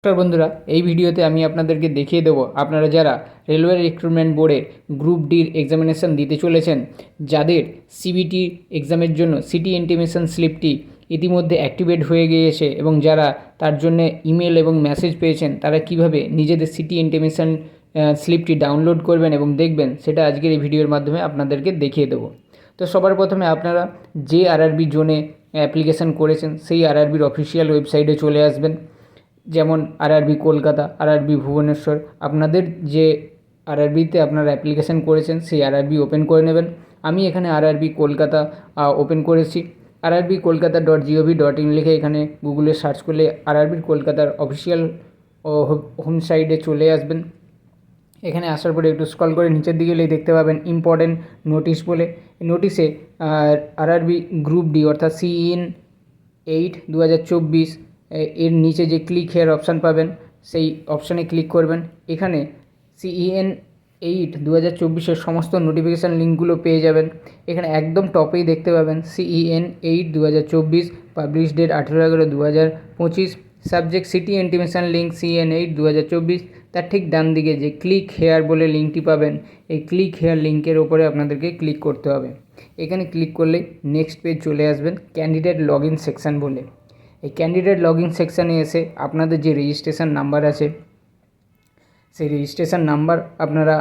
নমস্কার বন্ধুরা, এই ভিডিওতে আমি আপনাদেরকে দেখিয়ে দেবো আপনারা যারা রেলওয়ে রিক্রুটমেন্ট বোর্ডের গ্রুপ ডির এক্সামিনেশান দিতে চলেছেন, যাদের সিবিটি এক্সামের জন্য সিটি ইন্টিমেশন স্লিপটি ইতিমধ্যে অ্যাক্টিভেট হয়ে গিয়েছে এবং যারা তার জন্য ইমেল এবং মেসেজ পেয়েছেন, তারা কিভাবে নিজেদের সিটি ইন্টিমেশন স্লিপটি ডাউনলোড করবেন এবং দেখবেন, সেটা আজকের এই ভিডিওর মাধ্যমে আপনাদেরকে দেখিয়ে দেবো। তো সবার প্রথমে আপনারা যে আরআরবি জোনে অ্যাপ্লিকেশান করেছেন সেই আরআরবির অফিসিয়াল ওয়েবসাইটে চলে আসবেন। যেমন আরআরবি কলকাতা, আরআরবি ভুবনেশ্বর, আপনাদের যে আরআরবিতে আপনারা অ্যাপ্লিকেশান করেছেন সেই আরআরবি ওপেন করে নেবেন। আমি এখানে আরআরবি কলকাতা ওপেন করেছি। আরআরবি কলকাতা .gov.in লিখে এখানে গুগলে সার্চ করলে আরআরবি কলকাতার অফিসিয়াল হোম সাইটে চলে আসবেন। এখানে আসার পরে একটু স্ক্রল করে নিচের দিকে গেলেই দেখতে পাবেন ইম্পর্টেন্ট নোটিশ বলে। নোটিশে আরআরবি গ্রুপ ডি অর্থাৎ CEN 8/2024 এর নিচে যে ক্লিক হেয়ার অপশান পাবেন, সেই অপশানে ক্লিক করবেন। এখানে CEN 8/2024 সমস্ত নোটিফিকেশান লিঙ্কগুলো পেয়ে যাবেন। এখানে একদম টপেই দেখতে পাবেন CEN 8/2024, publish date 18/11/2025, subject city intimation link CEN 8/2024। তার ঠিক ডান দিকে যে ক্লিক হেয়ার বলে লিঙ্কটি পাবেন, এই ক্লিক হেয়ার লিঙ্কের ওপরে আপনাদেরকে ক্লিক করতে হবে। এখানে ক্লিক করলে নেক্সট পেজ চলে আসবেন ক্যান্ডিডেট লগ ইন সেকশান বলে। এই ক্যান্ডিডেট লগ ইন সেকশানে এসে আপনাদের যে রেজিস্ট্রেশন নাম্বার আছে, সেই রেজিস্ট্রেশন নাম্বার আপনারা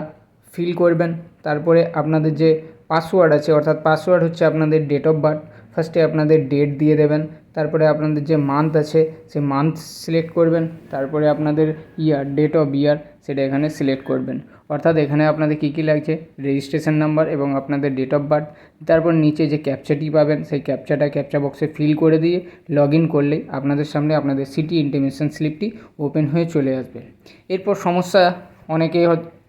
ফিল করবেন। তারপরে আপনাদের যে পাসওয়ার্ড আছে, অর্থাৎ পাসওয়ার্ড হচ্ছে আপনাদের ডেট অফ বার্থ। ফার্স্টে আপনাদের ডেট দিয়ে দেবেন, তারপরে আপনাদের যে মান্থ আছে সেই মান্থ সিলেক্ট করবেন, তারপরে আপনাদের ইয়ার, ডেট অফ ইয়ার, সেটা এখানে সিলেক্ট করবেন। অর্থাৎ এখানে আপনাদের কী কী লাগছে, রেজিস্ট্রেশন নাম্বার এবং আপনাদের ডেট অফ বার্থ। তারপর নিচে যে ক্যাপচাটি পাবেন, সেই ক্যাপচা বক্সে ফিল করে দিয়ে লগ ইন করলেই আপনাদের সামনে আপনাদের সিটি ইন্টিমেশন স্লিপটি ওপেন হয়ে চলে আসবে। এরপর সমস্যা, অনেকে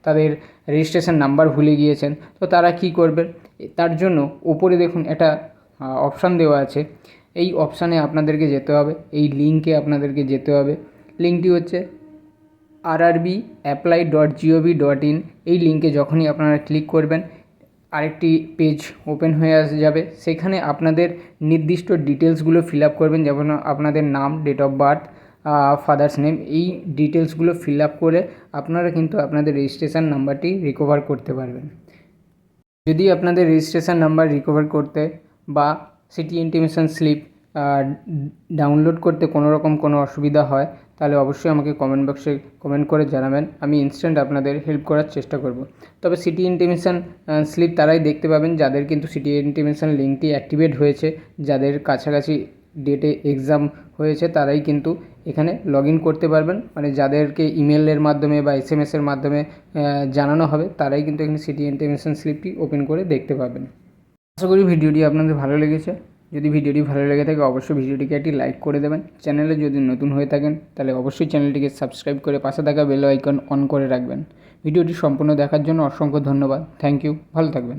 তাদের রেজিস্ট্রেশন নাম্বার ভুলে গিয়েছেন, তো তারা কি করবেন, তার জন্য উপরে দেখুন একটা অপশান দেওয়া আছে। এই অপশানে আপনাদেরকে যেতে হবে, এই লিঙ্কে আপনাদেরকে যেতে হবে। লিঙ্কটি হচ্ছে rrbapply.gov.in। এই লিঙ্কে যখনই আপনারা ক্লিক করবেন, আরেকটি পেজ ওপেন হয়ে যাবে। সেখানে আপনাদের নির্দিষ্ট ডিটেলসগুলো ফিল আপ করবেন, যেমন আপনাদের নাম, date of birth, father's name. এই ডিটেলসগুলো ফিল আপ করে আপনারা কিন্তু আপনাদের রেজিস্ট্রেশন নাম্বারটি রিকভার করতে পারবেন। যদি আপনাদের রেজিস্ট্রেশন নাম্বার রিকভার করতে বা সিটি ইন্টিমেশন স্লিপ ডাউনলোড করতে কোনো রকম কোনো অসুবিধা হয়, তাহলে অবশ্যই আমাকে কমেন্ট বক্সে কমেন্ট করে জানাবেন। আমি ইনস্ট্যান্ট আপনাদের হেল্প করার চেষ্টা করব। তবে সিটি ইন্টিমেশন স্লিপ তারাই দেখতে পাবেন যাদের কিন্তু সিটি ইন্টিমেশন লিঙ্কটি অ্যাক্টিভেট হয়েছে, যাদের কাছাকাছি ডেটে এক্সাম হয়েছে, তারাই কিন্তু এখানে লগ ইন করতে পারবেন। মানে যাদেরকে ইমেলের মাধ্যমে বা SMS-এর মাধ্যমে জানানো হবে, তারাই কিন্তু এখানে সিটি ইন্টিমেশন স্লিপটি ওপেন করে দেখতে পাবেন। আশা করি ভিডিওটি আপনাদের ভালো লেগেছে। যদি ভিডিওটি ভালো লেগে থাকে অবশ্যই ভিডিওটিকে একটি লাইক করে দেবেন। চ্যানেলে যদি নতুন হয়ে থাকেন তাহলে অবশ্যই চ্যানেলটিকে সাবস্ক্রাইব করে পাশে থাকা বেল আইকন অন করে রাখবেন। ভিডিওটি সম্পূর্ণ দেখার জন্য অসংখ্য ধন্যবাদ। থ্যাংক ইউ, ভালো থাকবেন।